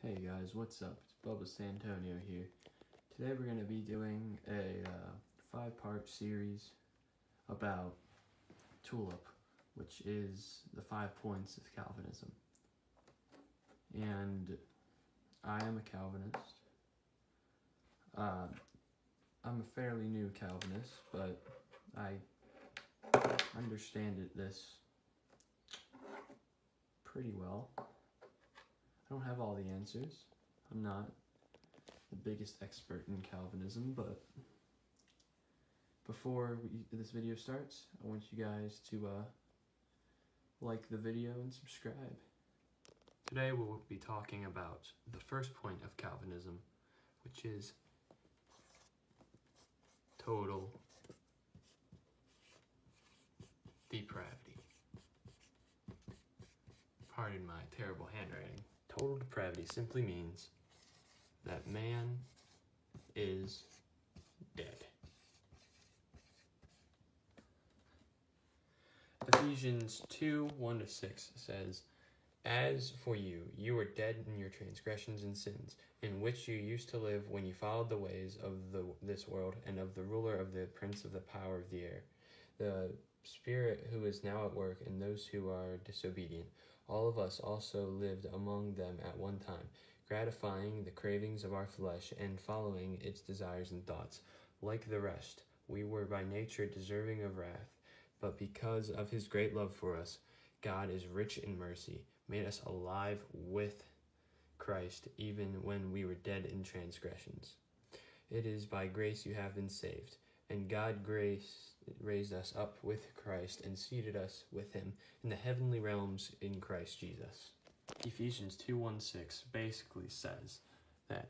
Hey guys, what's up? It's Bubba Santonio here. Today we're going to be doing a 5-part series about TULIP, which is the 5 points of Calvinism. And I am a Calvinist. I'm a fairly new Calvinist, but I understand this pretty well. I don't have all the answers. I'm not the biggest expert in Calvinism, but before this video starts, I want you guys to like the video and subscribe. Today we'll be talking about the first point of Calvinism, which is total depravity. Pardon my terrible handwriting. Total depravity simply means that man is dead. Ephesians 2:1-6 says, "As for you, you were dead in your transgressions and sins, in which you used to live when you followed the ways of this world and of the ruler of the prince of the power of the air, the spirit who is now at work in those who are disobedient. All of us also lived among them at one time, gratifying the cravings of our flesh and following its desires and thoughts. Like the rest, we were by nature deserving of wrath, but because of his great love for us, God is rich in mercy, made us alive with Christ even when we were dead in transgressions. It is by grace you have been saved, and God raised us up with Christ and seated us with him in the heavenly realms in Christ Jesus." Ephesians 2:1-6 basically says that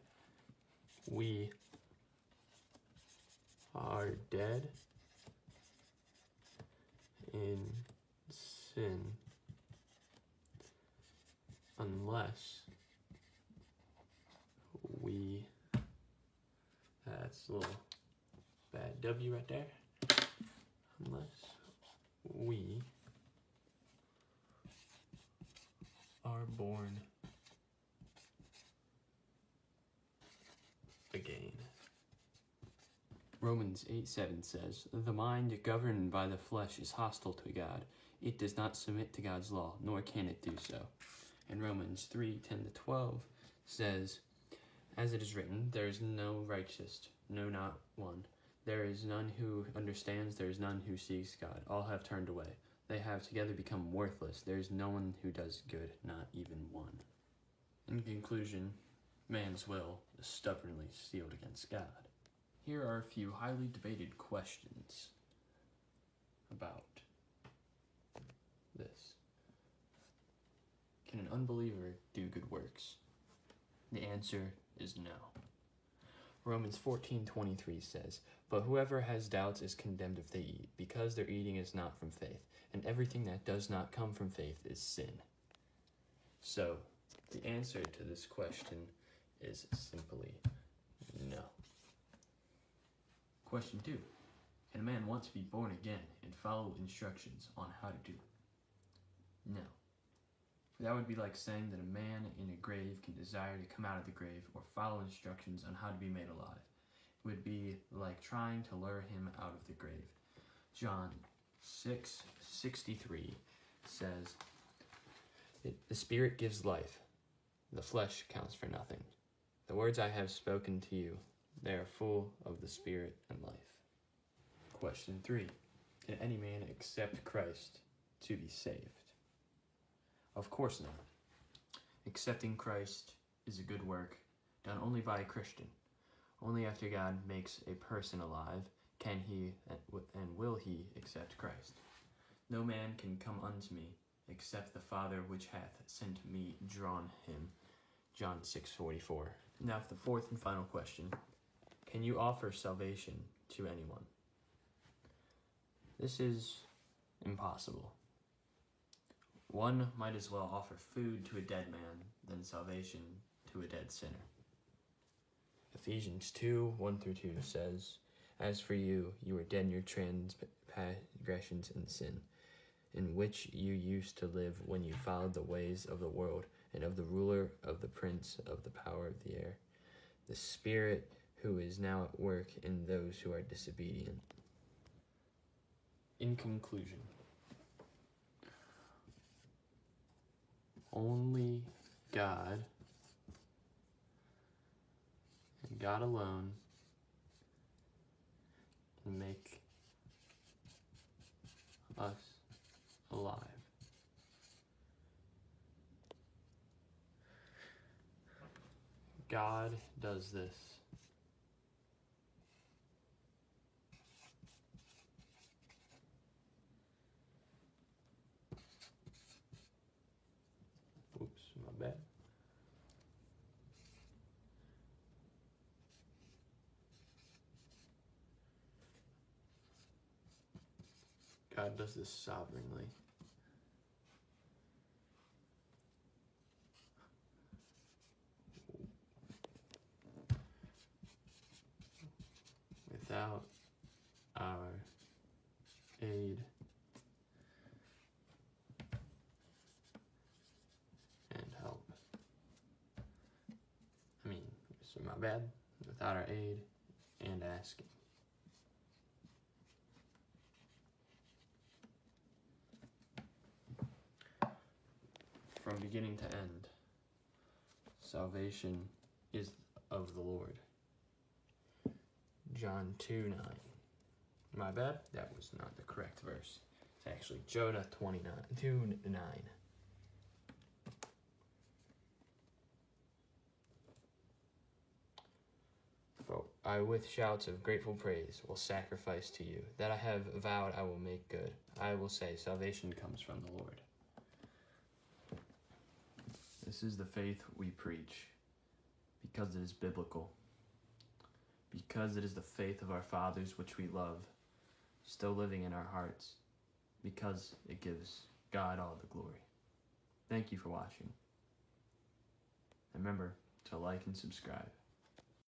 we are dead in sin unless we, that's a little bad W right there, unless we are born again. Romans 8:7 says, "The mind governed by the flesh is hostile to God. It does not submit to God's law, nor can it do so." And Romans 3:10-12 says, "As it is written, there is no righteous, no, not one. There is none who understands, there is none who seeks God. All have turned away. They have together become worthless. There is no one who does good, not even one." In conclusion, man's will is stubbornly steeled against God. Here are a few highly debated questions about this. Can an unbeliever do good works? The answer is no. Romans 14:23 says, "But whoever has doubts is condemned if they eat, because their eating is not from faith, and everything that does not come from faith is sin." So, the answer to this question is simply no. Question 2. Can a man want to be born again and follow instructions on how to do it? No. That would be like saying that a man in a grave can desire to come out of the grave or follow instructions on how to be made alive. It would be like trying to lure him out of the grave. John 6:63 says, "The Spirit gives life. The flesh counts for nothing. The words I have spoken to you, they are full of the Spirit and life." Question 3. Can any man accept Christ to be saved? Of course not. Accepting Christ is a good work done only by a Christian. Only after God makes a person alive can he and will he accept Christ. "No man can come unto me except the Father which hath sent me drawn him." John 6:44. Now for the fourth and final question. Can you offer salvation to anyone? This is impossible. One might as well offer food to a dead man than salvation to a dead sinner. Ephesians 2:1-2 says, "As for you, you were dead in your transgressions and sin, in which you used to live when you followed the ways of the world and of the ruler of of the prince of the power of the air, the spirit who is now at work in those who are disobedient. In conclusion, only God and God alone can make us alive. God does this. Oops, my bad. God does this sovereignly. Without our aid and help. So my bad. Without our aid and asking. From beginning to end, salvation is of the Lord. John 2:9. My bad, that was not the correct verse. It's actually Jonah 2:9. For I with shouts of grateful praise will sacrifice to you. That I have vowed I will make good. I will say, salvation comes from the Lord. This is the faith we preach, because it is biblical, because it is the faith of our fathers which we love, still living in our hearts, because it gives God all the glory. Thank you for watching. And remember to like and subscribe.